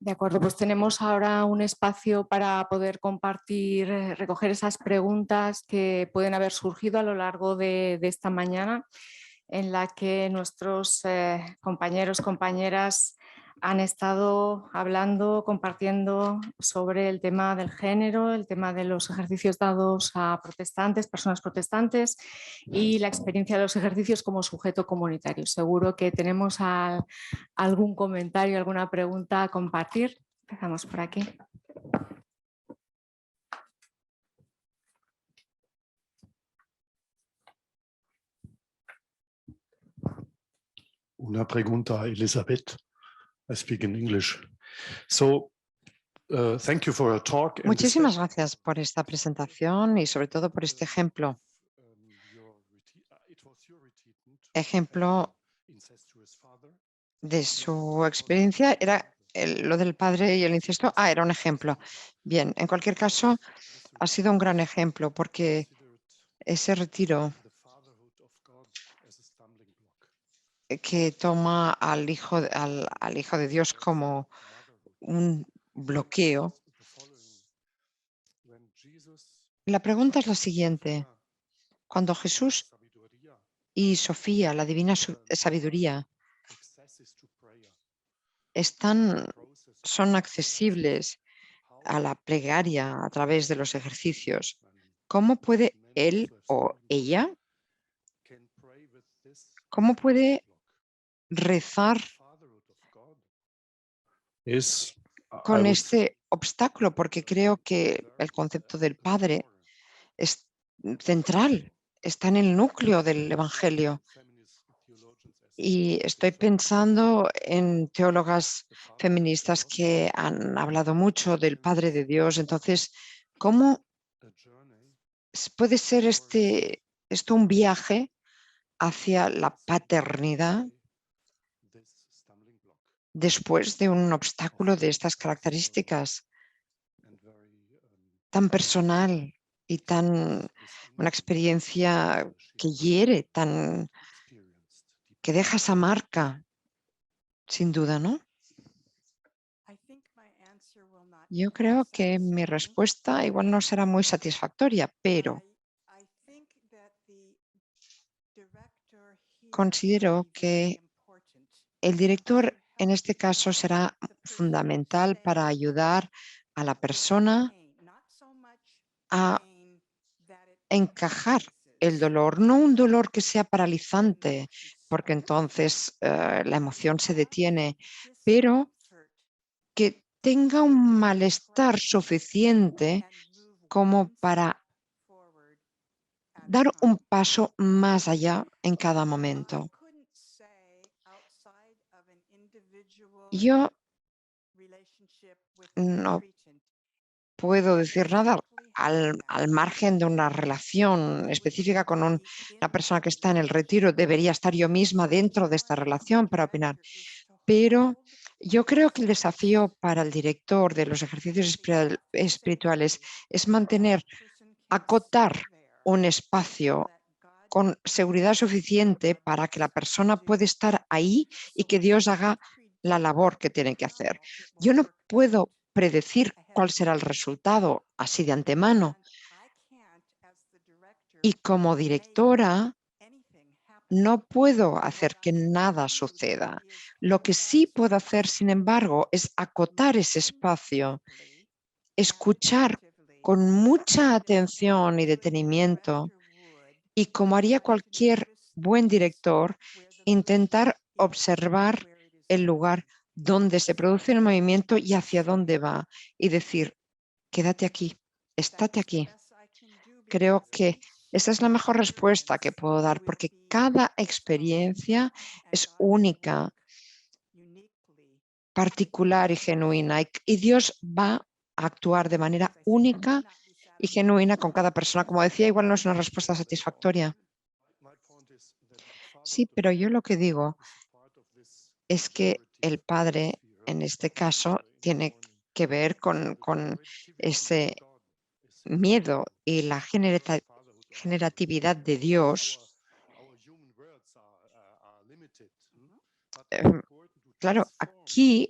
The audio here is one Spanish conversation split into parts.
De acuerdo, pues tenemos ahora un espacio para poder compartir, recoger esas preguntas que pueden haber surgido a lo largo de esta mañana, en la que nuestros compañeros, compañeras han estado hablando, compartiendo sobre el tema del género, el tema de los ejercicios dados a protestantes, personas protestantes y la experiencia de los ejercicios como sujeto comunitario. Seguro que tenemos algún comentario, alguna pregunta a compartir. Empezamos por aquí. Una pregunta a Elizabeth. I speak in English. So, thank you for your talk. Muchísimas gracias por esta presentación y sobre todo por este ejemplo de su experiencia. Era lo del padre y el incesto. Era un ejemplo. Bien, en cualquier caso, ha sido un gran ejemplo porque ese retiro que toma al Hijo de Dios como un bloqueo. La pregunta es la siguiente. Cuando Jesús y Sofía, la divina sabiduría, son accesibles a la plegaria a través de los ejercicios, ¿cómo puede él o ella, cómo puede rezar con este obstáculo? Porque creo que el concepto del Padre es central, está en el núcleo del Evangelio. Y estoy pensando en teólogas feministas que han hablado mucho del Padre de Dios. Entonces, ¿cómo puede ser esto un viaje hacia la paternidad después de un obstáculo de estas características tan personal y una experiencia que hiere, que deja esa marca, sin duda, ¿no? Yo creo que mi respuesta igual no será muy satisfactoria, pero considero que el director en este caso será fundamental para ayudar a la persona a encajar el dolor, no un dolor que sea paralizante, porque entonces la emoción se detiene, pero que tenga un malestar suficiente como para dar un paso más allá en cada momento. Yo no puedo decir nada al margen de una relación específica con una persona que está en el retiro. Debería estar yo misma dentro de esta relación para opinar. Pero yo creo que el desafío para el director de los ejercicios espirituales es acotar un espacio con seguridad suficiente para que la persona pueda estar ahí y que Dios haga la labor que tiene que hacer. Yo no puedo predecir cuál será el resultado así de antemano. Y como directora, no puedo hacer que nada suceda. Lo que sí puedo hacer, sin embargo, es acotar ese espacio, escuchar con mucha atención y detenimiento y, como haría cualquier buen director, intentar observar el lugar donde se produce el movimiento y hacia dónde va y decir, quédate aquí, estate aquí. Creo que esa es la mejor respuesta que puedo dar, porque cada experiencia es única, particular y genuina, y Dios va a actuar de manera única y genuina con cada persona. Como decía, igual no es una respuesta satisfactoria. Sí, pero yo lo que digo es que el Padre, en este caso, tiene que ver con ese miedo y la generatividad de Dios Claro, aquí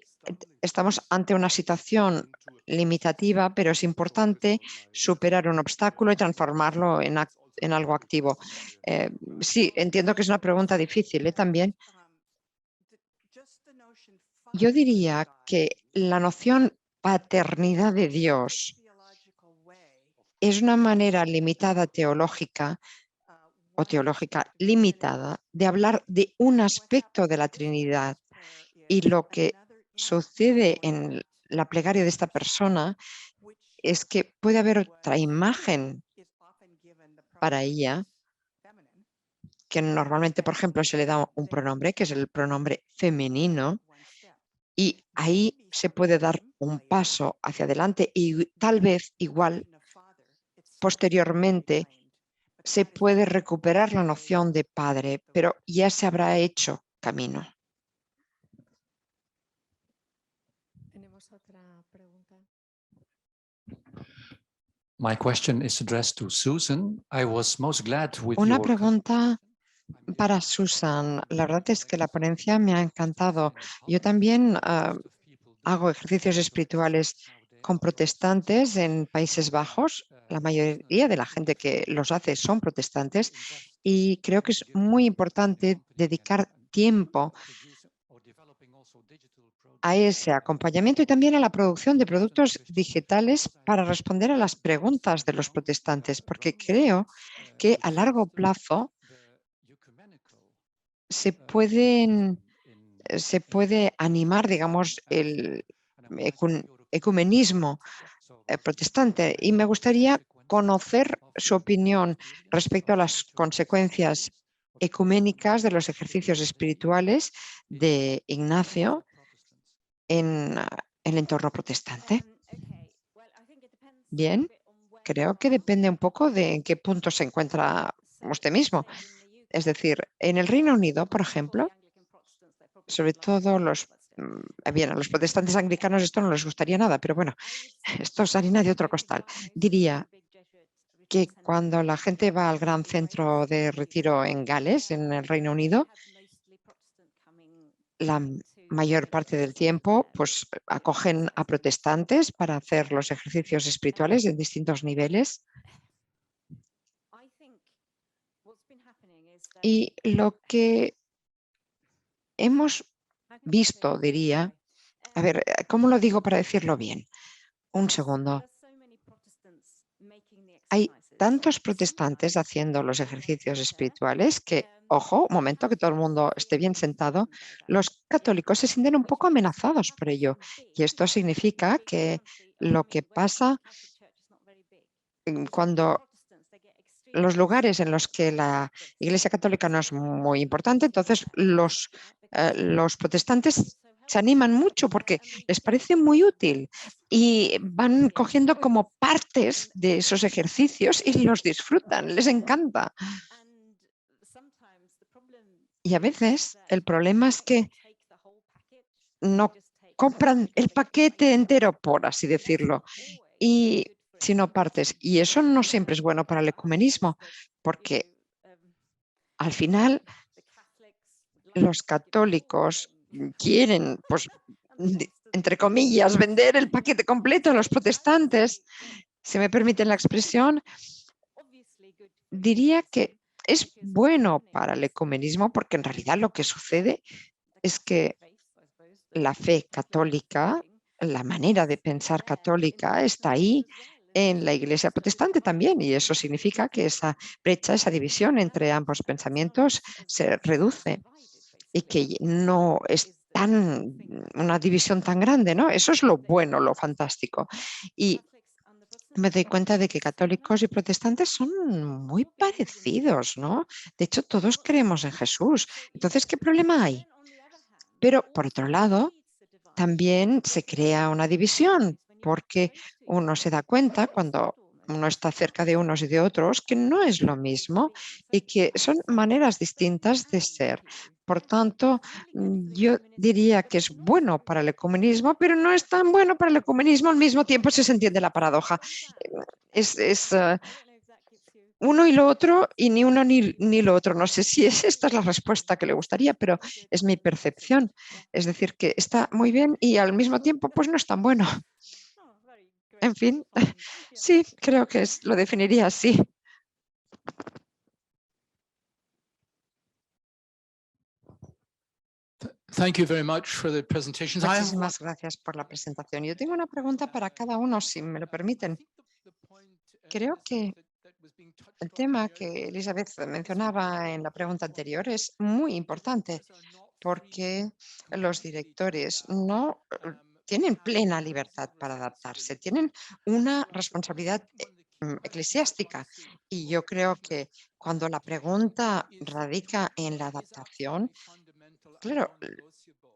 estamos ante una situación limitativa, pero es importante superar un obstáculo y transformarlo en algo activo. Sí, entiendo que es una pregunta difícil, también. Yo diría que la noción paternidad de Dios es una manera limitada teológica o teológica limitada de hablar de un aspecto de la Trinidad. Y lo que sucede en la plegaria de esta persona es que puede haber otra imagen para ella, que normalmente, por ejemplo, se le da un pronombre, que es el pronombre femenino, y ahí se puede dar un paso hacia adelante y tal vez igual posteriormente se puede recuperar la noción de padre, pero ya se habrá hecho camino. Tenemos otra pregunta. My question is addressed to Susan. I was most glad with Una pregunta para Susan. La verdad es que la ponencia me ha encantado. Yo también hago ejercicios espirituales con protestantes en Países Bajos. La mayoría de la gente que los hace son protestantes y creo que es muy importante dedicar tiempo a ese acompañamiento y también a la producción de productos digitales para responder a las preguntas de los protestantes, porque creo que a largo plazo se puede animar, digamos, el ecumenismo protestante. Y me gustaría conocer su opinión respecto a las consecuencias ecuménicas de los ejercicios espirituales de Ignacio en el entorno protestante. Bien, creo que depende un poco de en qué punto se encuentra usted mismo. Es decir, en el Reino Unido, por ejemplo, sobre todo a los protestantes anglicanos esto no les gustaría nada, pero bueno, esto es harina de otro costal. Diría que cuando la gente va al gran centro de retiro en Gales, en el Reino Unido, la mayor parte del tiempo pues acogen a protestantes para hacer los ejercicios espirituales en distintos niveles. Y lo que hemos visto, diría, a ver, ¿cómo lo digo para decirlo bien? Un segundo. Hay tantos protestantes haciendo los ejercicios espirituales que, ojo, un momento, que todo el mundo esté bien sentado, los católicos se sienten un poco amenazados por ello. Y esto significa que lo que pasa cuando los lugares en los que la Iglesia Católica no es muy importante, entonces los protestantes se animan mucho porque les parece muy útil y van cogiendo como partes de esos ejercicios y los disfrutan, les encanta. Y a veces el problema es que no compran el paquete entero, por así decirlo, sino partes. Y eso no siempre es bueno para el ecumenismo, porque al final los católicos quieren, pues, entre comillas, vender el paquete completo a los protestantes, si me permiten la expresión. Diría que es bueno para el ecumenismo porque en realidad lo que sucede es que la fe católica, la manera de pensar católica está ahí en la Iglesia protestante también, y eso significa que esa brecha, esa división entre ambos pensamientos se reduce y que no es una división tan grande, ¿no? Eso es lo bueno, lo fantástico. Y me doy cuenta de que católicos y protestantes son muy parecidos, ¿no? De hecho, todos creemos en Jesús. Entonces, ¿qué problema hay? Pero, por otro lado, también se crea una división, porque uno se da cuenta cuando uno está cerca de unos y de otros que no es lo mismo y que son maneras distintas de ser. Por tanto, yo diría que es bueno para el ecumenismo, pero no es tan bueno para el ecumenismo al mismo tiempo si se entiende la paradoja. uno y lo otro y ni uno ni lo otro. No sé si esta es la respuesta que le gustaría, pero es mi percepción. Es decir, que está muy bien y al mismo tiempo pues no es tan bueno. En fin, sí, creo que lo definiría así. Thank you very much for the presentations. I have one. Muchísimas gracias por la presentación. Yo tengo una pregunta para cada uno, si me lo permiten. Creo que el tema que Elizabeth mencionaba en la pregunta anterior es muy importante porque los directores no tienen plena libertad para adaptarse, tienen una responsabilidad eclesiástica. Y yo creo que cuando la pregunta radica en la adaptación, claro,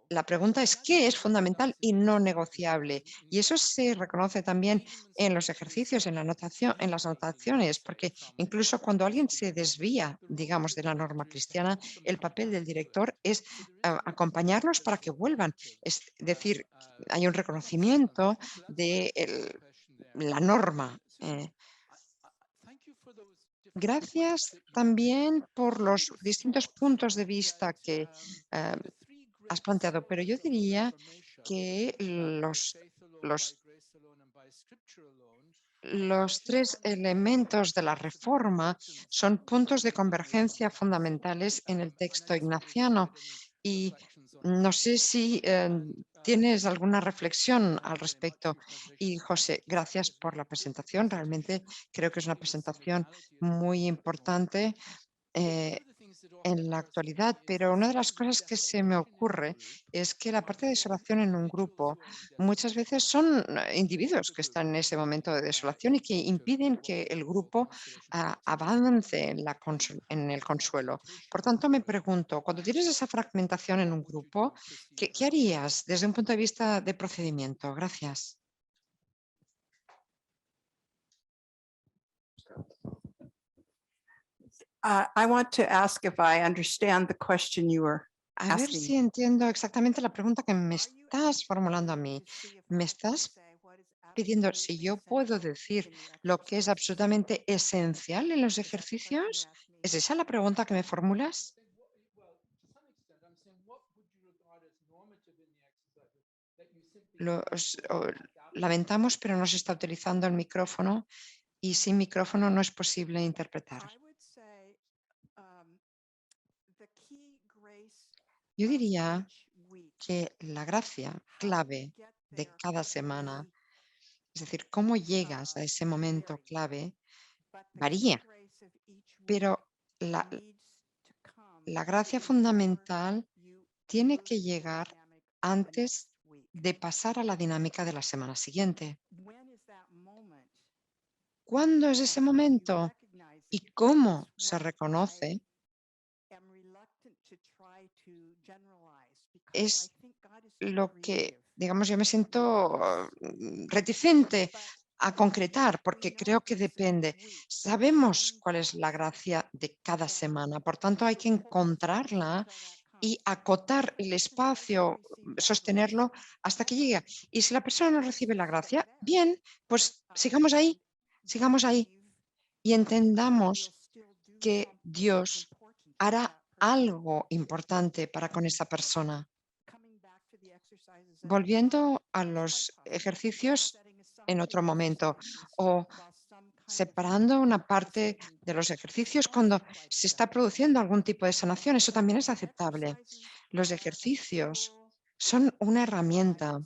la pregunta es qué es fundamental y no negociable. Y eso se reconoce también en los ejercicios, en la anotación, en las anotaciones, porque incluso cuando alguien se desvía, digamos, de la norma cristiana, el papel del director es acompañarlos para que vuelvan. Es decir, hay un reconocimiento de la norma. Gracias también por los distintos puntos de vista que has planteado, pero yo diría que los tres elementos de la reforma son puntos de convergencia fundamentales en el texto ignaciano y no sé si tienes alguna reflexión al respecto. Y José, gracias por la presentación. Realmente creo que es una presentación muy importante en la actualidad, pero una de las cosas que se me ocurre es que la parte de desolación en un grupo muchas veces son individuos que están en ese momento de desolación y que impiden que el grupo avance en el consuelo. Por tanto, me pregunto, cuando tienes esa fragmentación en un grupo, ¿qué harías desde un punto de vista de procedimiento? Gracias. I want to ask if I understand the question you were A ver si entiendo exactamente la pregunta que me estás formulando a mí. ¿Me estás pidiendo si yo puedo decir lo que es absolutamente esencial en los ejercicios? ¿Es esa la pregunta que me formulas? Lamentamos, pero no se está utilizando el micrófono y sin micrófono no es posible interpretar. Yo diría que la gracia clave de cada semana, es decir, cómo llegas a ese momento clave, varía, pero la gracia fundamental tiene que llegar antes de pasar a la dinámica de la semana siguiente. ¿Cuándo es ese momento y cómo se reconoce? Es lo que, digamos, yo me siento reticente a concretar porque creo que depende. Sabemos cuál es la gracia de cada semana, por tanto hay que encontrarla y acotar el espacio, sostenerlo hasta que llegue. Y si la persona no recibe la gracia, bien, pues sigamos ahí y entendamos que Dios hará algo importante para con esa persona. Volviendo a los ejercicios en otro momento o separando una parte de los ejercicios cuando se está produciendo algún tipo de sanación, eso también es aceptable. Los ejercicios son una herramienta,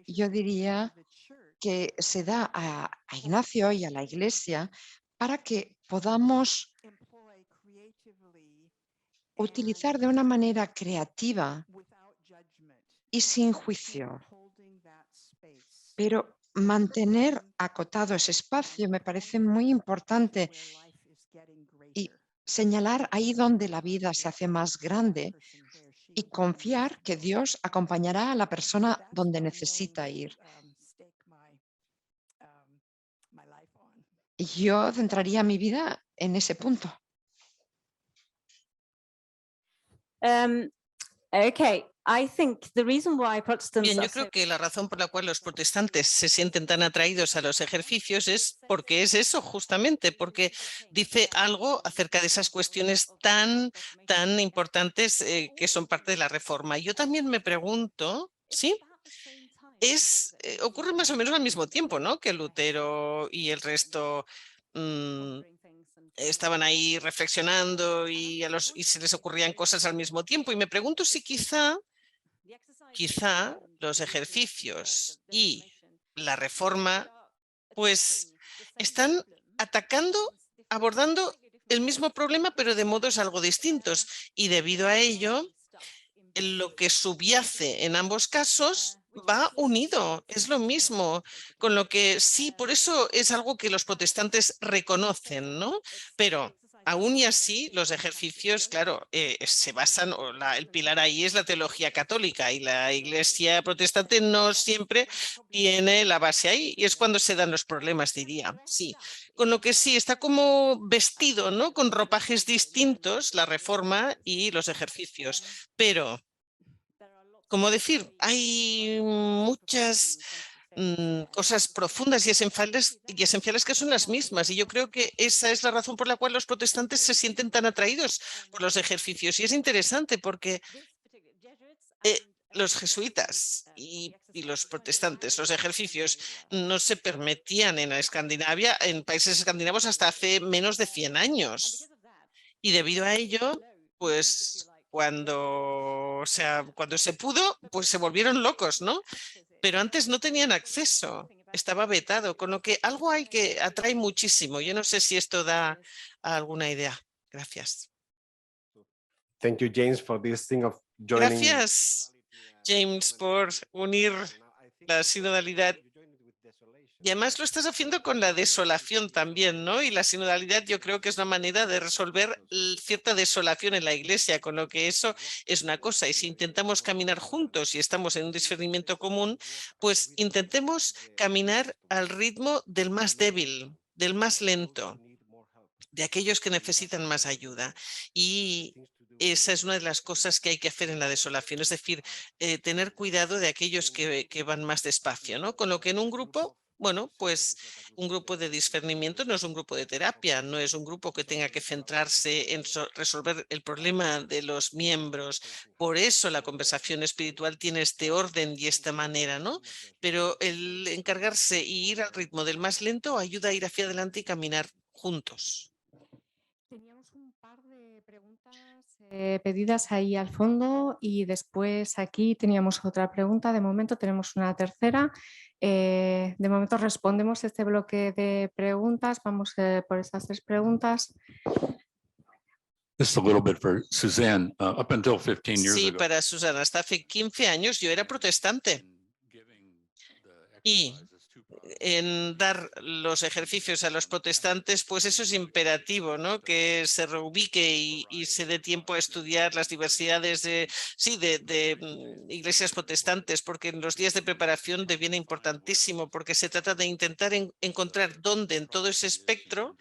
yo diría, que se da a Ignacio y a la Iglesia para que podamos utilizar de una manera creativa y sin juicio, pero mantener acotado ese espacio me parece muy importante y señalar ahí donde la vida se hace más grande y confiar que Dios acompañará a la persona donde necesita ir. Yo centraría mi vida en ese punto. Okay, Bien, yo creo que la razón por la cual los protestantes se sienten tan atraídos a los ejercicios es porque es eso, justamente, porque dice algo acerca de esas cuestiones tan importantes que son parte de la reforma. Yo también me pregunto, ¿sí? Ocurre más o menos al mismo tiempo, ¿no? Que Lutero y el resto estaban ahí reflexionando y se les ocurrían cosas al mismo tiempo. Y me pregunto si quizá los ejercicios y la reforma pues están abordando el mismo problema, pero de modos algo distintos. Y debido a ello, lo que subyace en ambos casos va unido, es lo mismo, con lo que sí, por eso es algo que los protestantes reconocen, ¿no? Pero aún y así, los ejercicios, claro, se basan, el pilar ahí es la teología católica y la iglesia protestante no siempre tiene la base ahí y es cuando se dan los problemas, diría, sí. Con lo que sí, está como vestido, ¿no? Con ropajes distintos, la reforma y los ejercicios, pero como decir, hay muchas cosas profundas y esenciales que son las mismas. Y yo creo que esa es la razón por la cual los protestantes se sienten tan atraídos por los ejercicios. Y es interesante porque los jesuitas y los protestantes, los ejercicios, no se permitían en Escandinavia, en países escandinavos, hasta hace menos de 100 años. Y debido a ello, pues cuando se pudo, pues se volvieron locos, ¿no? Pero antes no tenían acceso, estaba vetado, con lo que algo hay que atrae muchísimo. Yo no sé si esto da alguna idea. Gracias. Thank you, James, for this thing of joining. Gracias, James, por unir la sinodalidad. Y además lo estás haciendo con la desolación también, ¿no? Y la sinodalidad yo creo que es una manera de resolver cierta desolación en la iglesia, con lo que eso es una cosa. Y si intentamos caminar juntos y estamos en un discernimiento común, pues intentemos caminar al ritmo del más débil, del más lento, de aquellos que necesitan más ayuda. Y esa es una de las cosas que hay que hacer en la desolación, es decir, tener cuidado de aquellos que van más despacio, ¿no? Con lo que en un grupo, bueno, pues un grupo de discernimiento no es un grupo de terapia, no es un grupo que tenga que centrarse en resolver el problema de los miembros. Por eso la conversación espiritual tiene este orden y esta manera, ¿no? Pero el encargarse y ir al ritmo del más lento ayuda a ir hacia adelante y caminar juntos. Teníamos un par de preguntas pedidas ahí al fondo y después aquí teníamos otra pregunta. De momento tenemos una tercera. De momento respondemos este bloque de preguntas. Vamos por estas 3 preguntas. Just a little bit for Suzanne. Up until 15 years Sí, ago, para Susana, hasta hace 15 años yo era protestante y en dar los ejercicios a los protestantes, pues eso es imperativo, ¿no? Que se reubique y se dé tiempo a estudiar las diversidades de iglesias protestantes, porque en los días de preparación deviene importantísimo, porque se trata de intentar encontrar dónde en todo ese espectro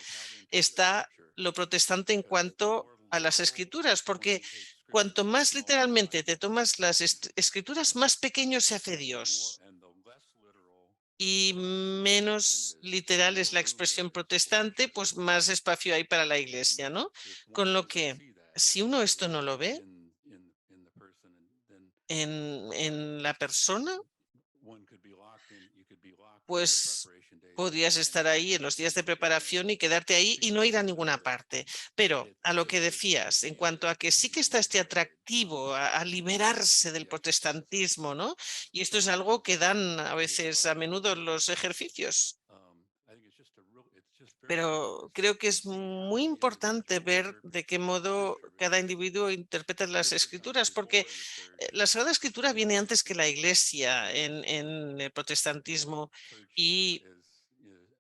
está lo protestante en cuanto a las escrituras, porque cuanto más literalmente te tomas las escrituras, más pequeño se hace Dios. Y menos literal es la expresión protestante, pues más espacio hay para la iglesia, ¿no? Con lo que, si uno esto no lo ve en la persona, pues podrías estar ahí en los días de preparación y quedarte ahí y no ir a ninguna parte. Pero a lo que decías, en cuanto a que sí que está este atractivo a liberarse del protestantismo, ¿no? Y esto es algo que dan a veces, a menudo, los ejercicios. Pero creo que es muy importante ver de qué modo cada individuo interpreta las escrituras, porque la Sagrada Escritura viene antes que la Iglesia en el protestantismo y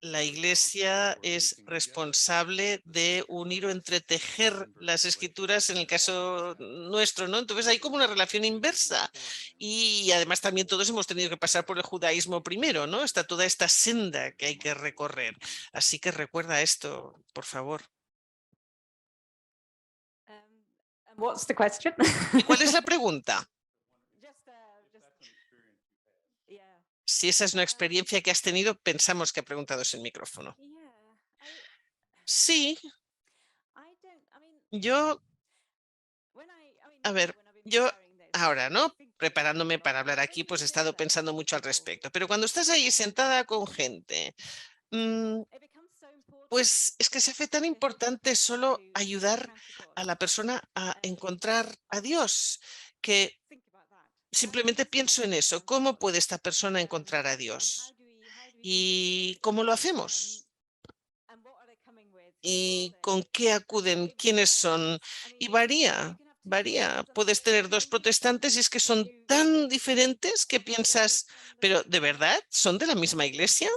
la Iglesia es responsable de unir o entretejer las escrituras en el caso nuestro, ¿no? Entonces hay como una relación inversa y además también todos hemos tenido que pasar por el judaísmo primero, ¿no? Está toda esta senda que hay que recorrer. Así que recuerda esto, por favor. What's the question? ¿Y cuál es la pregunta? Si esa es una experiencia que has tenido, pensamos que ha preguntado sin micrófono. Sí, yo ahora, ¿no? Preparándome para hablar aquí, pues he estado pensando mucho al respecto. Pero cuando estás ahí sentada con gente, pues es que se hace tan importante solo ayudar a la persona a encontrar a Dios, que simplemente pienso en eso. ¿Cómo puede esta persona encontrar a Dios? ¿Y cómo lo hacemos? ¿Y con qué acuden? ¿Quiénes son? Y varía. Puedes tener dos protestantes y es que son tan diferentes que piensas, pero ¿de verdad son de la misma iglesia?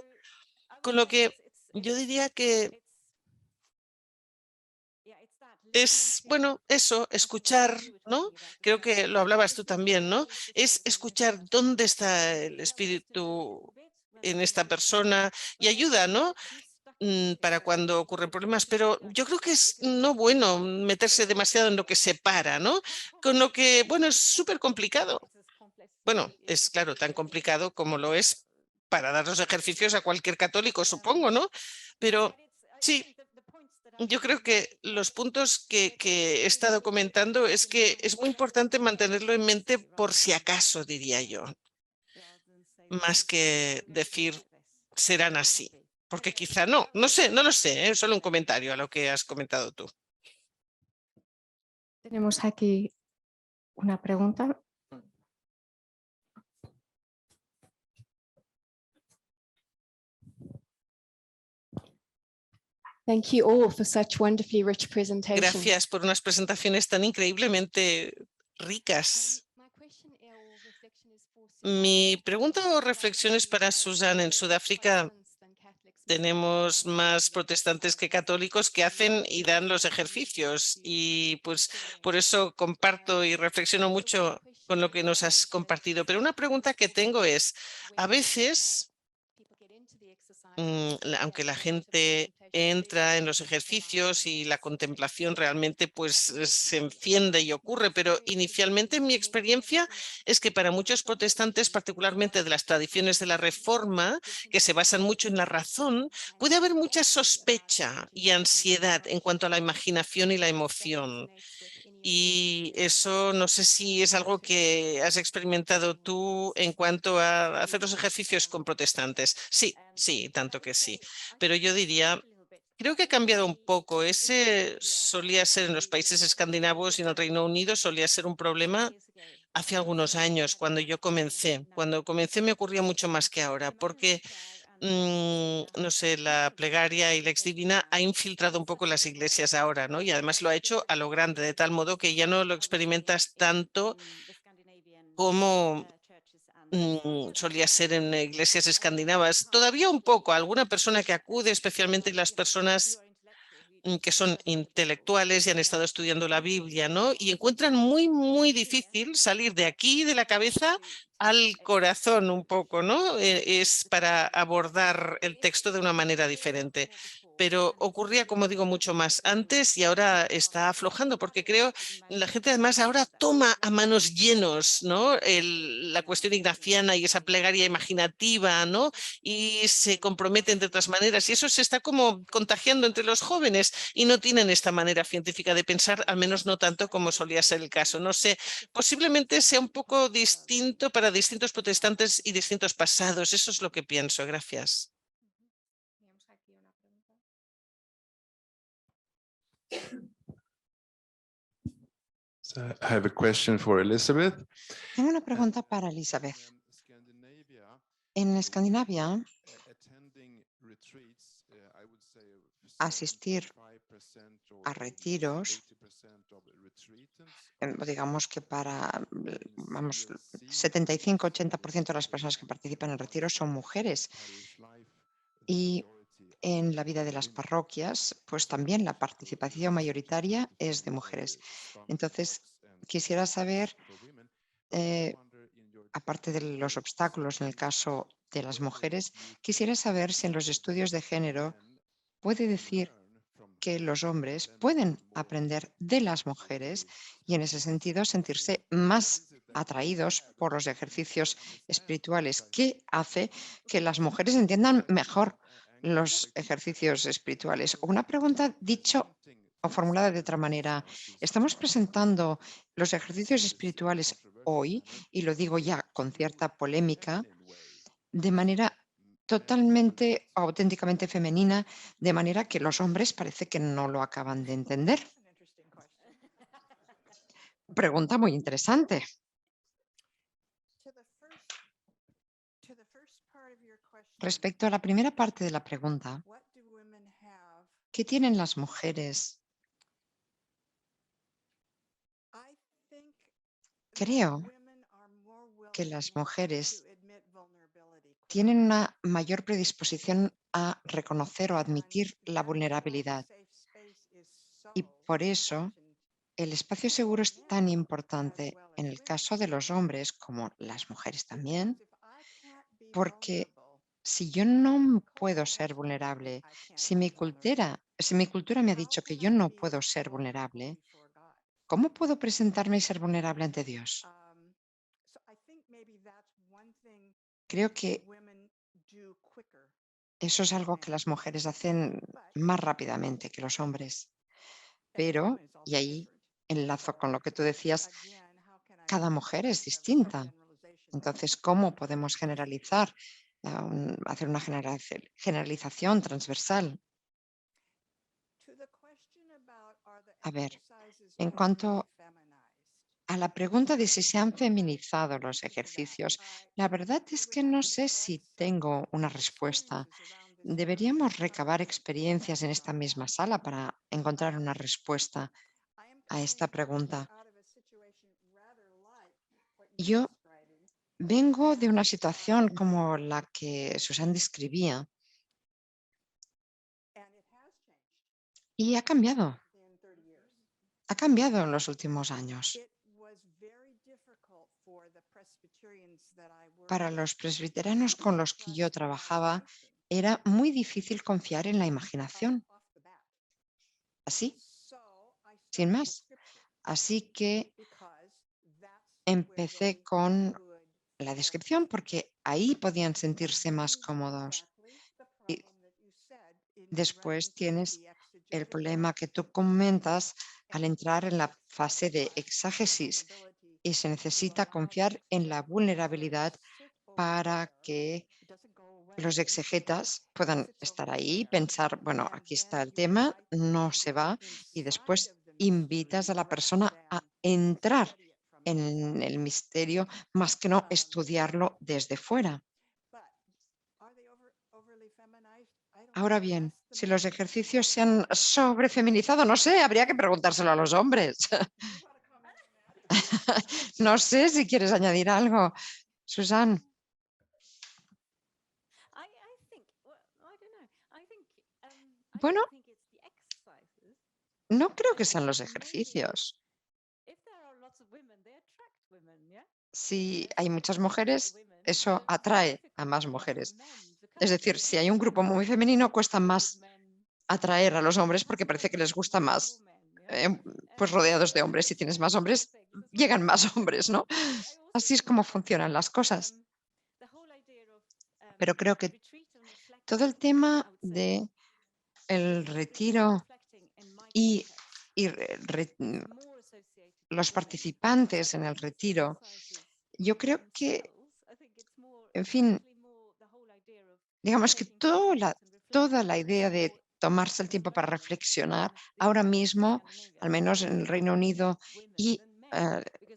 Con lo que yo diría que es, bueno, eso, escuchar, ¿no? Creo que lo hablabas tú también, ¿no? Es escuchar dónde está el espíritu en esta persona y ayuda, ¿no? Para cuando ocurren problemas, pero yo creo que es no bueno meterse demasiado en lo que separa, ¿no? Con lo que, bueno, es súper complicado. Bueno, es claro, tan complicado como lo es para dar los ejercicios a cualquier católico, supongo, ¿no? Pero sí, yo creo que los puntos que he estado comentando es que es muy importante mantenerlo en mente por si acaso, diría yo, más que decir serán así. Porque quizá no sé, no lo sé, ¿eh? Solo un comentario a lo que has comentado tú. Tenemos aquí una pregunta. Thank you all for such wonderfully rich presentations. Gracias por unas presentaciones tan increíblemente ricas. Mi pregunta o reflexión es para Susan. En Sudáfrica tenemos más protestantes que católicos que hacen y dan los ejercicios y pues por eso comparto y reflexiono mucho con lo que nos has compartido. Pero una pregunta que tengo es, a veces, aunque la gente entra en los ejercicios y la contemplación realmente pues se enciende y ocurre, pero inicialmente mi experiencia es que para muchos protestantes, particularmente de las tradiciones de la Reforma, que se basan mucho en la razón, puede haber mucha sospecha y ansiedad en cuanto a la imaginación y la emoción. Y eso no sé si es algo que has experimentado tú en cuanto a hacer los ejercicios con protestantes. Sí, tanto que sí. Pero yo diría, creo que ha cambiado un poco. Ese solía ser en los países escandinavos y en el Reino Unido solía ser un problema hace algunos años, cuando yo comencé. Cuando comencé me ocurría mucho más que ahora, porque no sé, la plegaria y la ex divina ha infiltrado un poco las iglesias ahora, ¿no? Y además lo ha hecho a lo grande, de tal modo que ya no lo experimentas tanto como solía ser en iglesias escandinavas. Todavía un poco, alguna persona que acude, especialmente las personas que son intelectuales y han estado estudiando la Biblia, ¿no? Y encuentran muy difícil salir de aquí, de la cabeza, al corazón un poco, ¿no? Es para abordar el texto de una manera diferente. Pero ocurría, como digo, mucho más antes y ahora está aflojando, porque creo la gente además ahora toma a manos llenos, ¿no? La cuestión ignaciana y esa plegaria imaginativa, ¿no? Y se comprometen de otras maneras. Y eso se está como contagiando entre los jóvenes y no tienen esta manera científica de pensar, al menos no tanto como solía ser el caso. No sé, posiblemente sea un poco distinto para distintos protestantes y distintos pasados. Eso es lo que pienso. Gracias. I have a question for Elizabeth. Tengo una pregunta para Elizabeth. En Escandinavia, asistir a retiros, digamos que para, vamos, 75-80% de las personas que participan en retiros son mujeres. Y en la vida de las parroquias, pues también la participación mayoritaria es de mujeres. Entonces, quisiera saber, aparte de los obstáculos en el caso de las mujeres, quisiera saber si en los estudios de género puede decir que los hombres pueden aprender de las mujeres y en ese sentido sentirse más atraídos por los ejercicios espirituales. ¿Qué hace que las mujeres entiendan mejor los ejercicios espirituales? Una pregunta dicho o formulada de otra manera. Estamos presentando los ejercicios espirituales hoy, y lo digo ya con cierta polémica, de manera totalmente, auténticamente femenina, de manera que los hombres parece que no lo acaban de entender. Pregunta muy interesante. Respecto a la primera parte de la pregunta, ¿qué tienen las mujeres? Creo que las mujeres tienen una mayor predisposición a reconocer o admitir la vulnerabilidad. Y por eso el espacio seguro es tan importante en el caso de los hombres como las mujeres también, porque si yo no puedo ser vulnerable, si mi cultura me ha dicho que yo no puedo ser vulnerable, ¿cómo puedo presentarme y ser vulnerable ante Dios? Creo que eso es algo que las mujeres hacen más rápidamente que los hombres. Pero, y ahí enlazo con lo que tú decías, cada mujer es distinta. Entonces, ¿cómo podemos generalizar, hacer una generalización transversal? A ver, en cuanto a la pregunta de si se han feminizado los ejercicios, la verdad es que no sé si tengo una respuesta. Deberíamos recabar experiencias en esta misma sala para encontrar una respuesta a esta pregunta. Yo vengo de una situación como la que Susan describía y ha cambiado. Ha cambiado en los últimos años. Para los presbiterianos con los que yo trabajaba, era muy difícil confiar en la imaginación. Así, sin más. Así que empecé con la descripción porque ahí podían sentirse más cómodos. Y después tienes el problema que tú comentas al entrar en la fase de exágesis y se necesita confiar en la vulnerabilidad para que los exegetas puedan estar ahí, pensar, bueno, aquí está el tema, no se va, y después invitas a la persona a entrar en el misterio más que no estudiarlo desde fuera. Ahora bien, si los ejercicios se han sobrefeminizado, no sé, habría que preguntárselo a los hombres. No sé si quieres añadir algo, Susan. Bueno, no creo que sean los ejercicios. Si hay muchas mujeres, eso atrae a más mujeres. Es decir, si hay un grupo muy femenino, cuesta más atraer a los hombres porque parece que les gusta más, pues rodeados de hombres. Si tienes más hombres, llegan más hombres, ¿no? Así es como funcionan las cosas. Pero creo que todo el tema de el retiro y los participantes en el retiro, yo creo que, en fin, digamos que toda la idea de tomarse el tiempo para reflexionar, ahora mismo, al menos en el Reino Unido y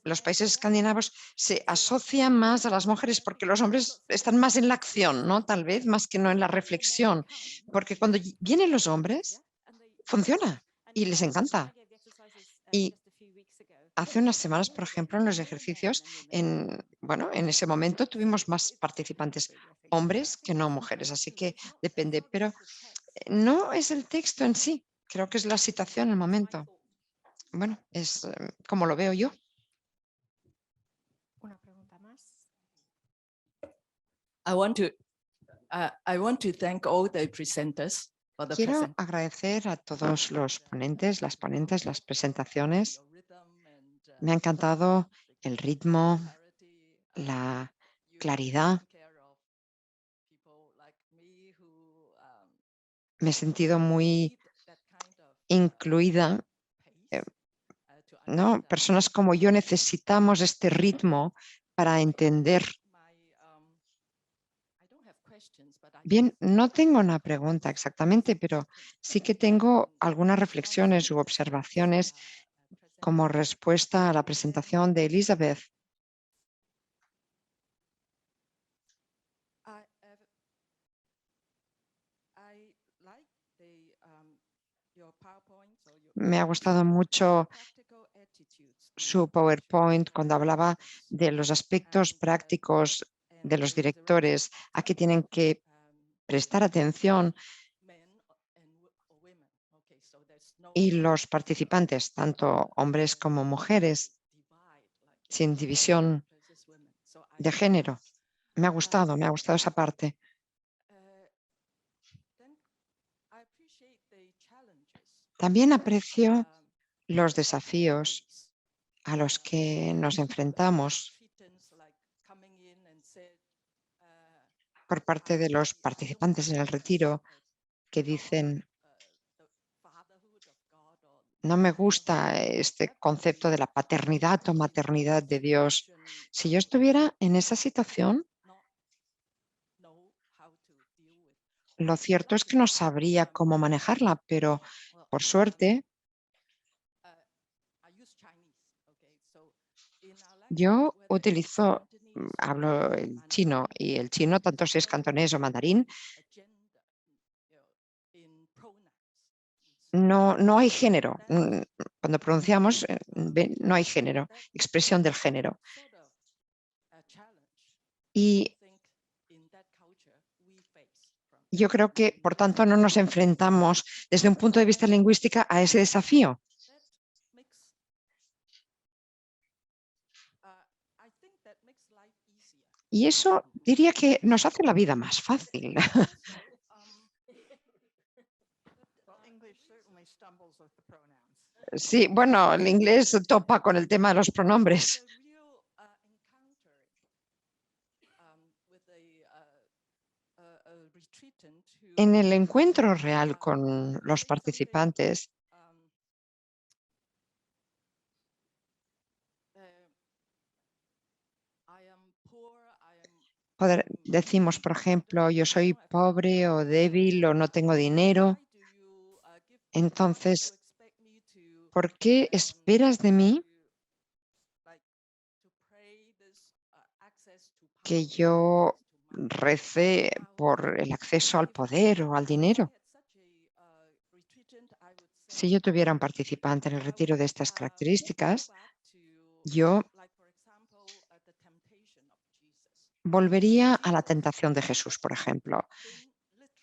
los países escandinavos, se asocia más a las mujeres porque los hombres están más en la acción, ¿no? Tal vez más que no en la reflexión, porque cuando vienen los hombres, funciona y les encanta. Y hace unas semanas, por ejemplo, en los ejercicios, en ese momento tuvimos más participantes hombres que no mujeres, así que depende, pero no es el texto en sí, creo que es la situación, el momento. Bueno, es como lo veo yo. Una pregunta más. Quiero agradecer a todos los ponentes, las presentaciones. Me ha encantado el ritmo, la claridad. Me he sentido muy incluida, ¿no? Personas como yo necesitamos este ritmo para entender. Bien, no tengo una pregunta exactamente, pero sí que tengo algunas reflexiones u observaciones como respuesta a la presentación de Elizabeth. Me ha gustado mucho su PowerPoint cuando hablaba de los aspectos prácticos de los directores, a qué tienen que prestar atención, y los participantes, tanto hombres como mujeres, sin división de género. Me ha gustado esa parte. También aprecio los desafíos a los que nos enfrentamos por parte de los participantes en el retiro, que dicen: no me gusta este concepto de la paternidad o maternidad de Dios. Si yo estuviera en esa situación, lo cierto es que no sabría cómo manejarla, pero por suerte yo hablo el chino, y el chino, tanto si es cantonés o mandarín, no hay género. Cuando pronunciamos, no hay género, expresión del género. Y yo creo que, por tanto, no nos enfrentamos desde un punto de vista lingüístico a ese desafío. Y eso diría que nos hace la vida más fácil. Sí, bueno, el inglés topa con el tema de los pronombres. En el encuentro real con los participantes, decimos, por ejemplo, yo soy pobre o débil o no tengo dinero. Entonces, ¿por qué esperas de mí que yo rece por el acceso al poder o al dinero? Si yo tuviera un participante en el retiro de estas características, yo volvería a la tentación de Jesús, por ejemplo.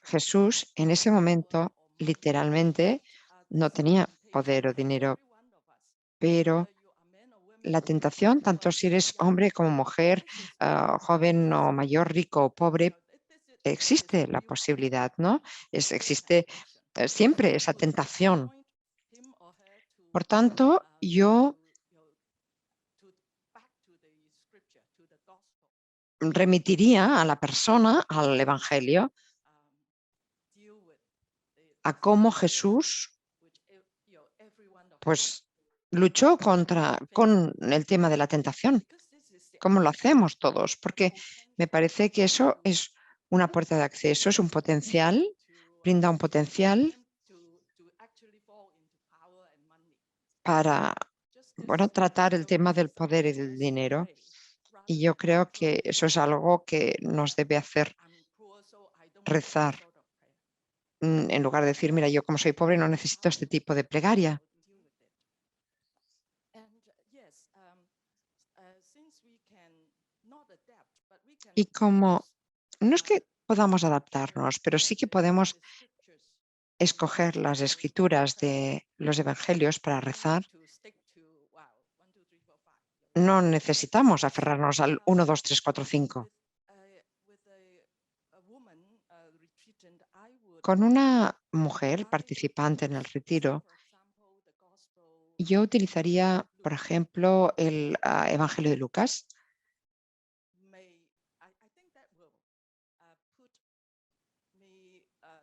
Jesús, en ese momento, literalmente, no tenía poder o dinero, pero la tentación, tanto si eres hombre como mujer, joven o mayor, rico o pobre, existe la posibilidad, ¿no? Existe siempre esa tentación. Por tanto, yo remitiría a la persona al Evangelio, a cómo Jesús pues luchó con el tema de la tentación. ¿Cómo lo hacemos todos? Porque me parece que eso es una puerta de acceso, es un potencial, brinda un potencial para, bueno, tratar el tema del poder y del dinero. Y yo creo que eso es algo que nos debe hacer rezar, en lugar de decir: mira, yo como soy pobre no necesito este tipo de plegaria. Y como no es que podamos adaptarnos, pero sí que podemos escoger las escrituras de los evangelios para rezar. No necesitamos aferrarnos al 1, 2, 3, 4, 5. Con una mujer participante en el retiro, yo utilizaría Por ejemplo, el Evangelio de Lucas.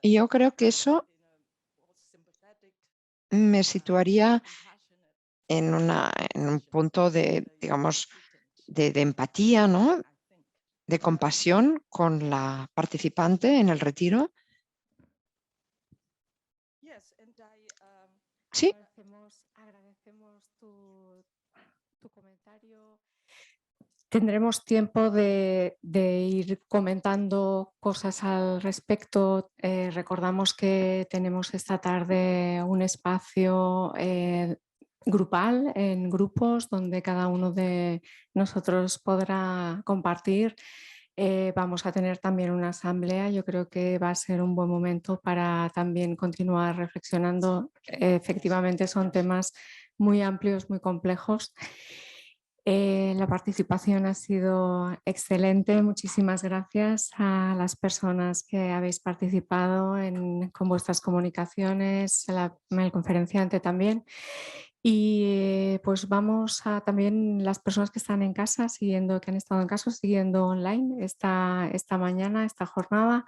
Y yo creo que eso me situaría en un punto de, digamos, de empatía, ¿no? De compasión con la participante en el retiro. Sí. Agradecemos tu comentario. Tendremos tiempo de ir comentando cosas al respecto. Recordamos que tenemos esta tarde un espacio grupal en grupos donde cada uno de nosotros podrá compartir. Vamos a tener también una asamblea. Yo creo que va a ser un buen momento para también continuar reflexionando. Efectivamente son temas muy amplios, muy complejos. La participación ha sido excelente. Muchísimas gracias a las personas que habéis participado con vuestras comunicaciones, el conferenciante también. Y pues vamos a también las personas que están en casa, que han estado en casa, siguiendo online esta mañana, esta jornada.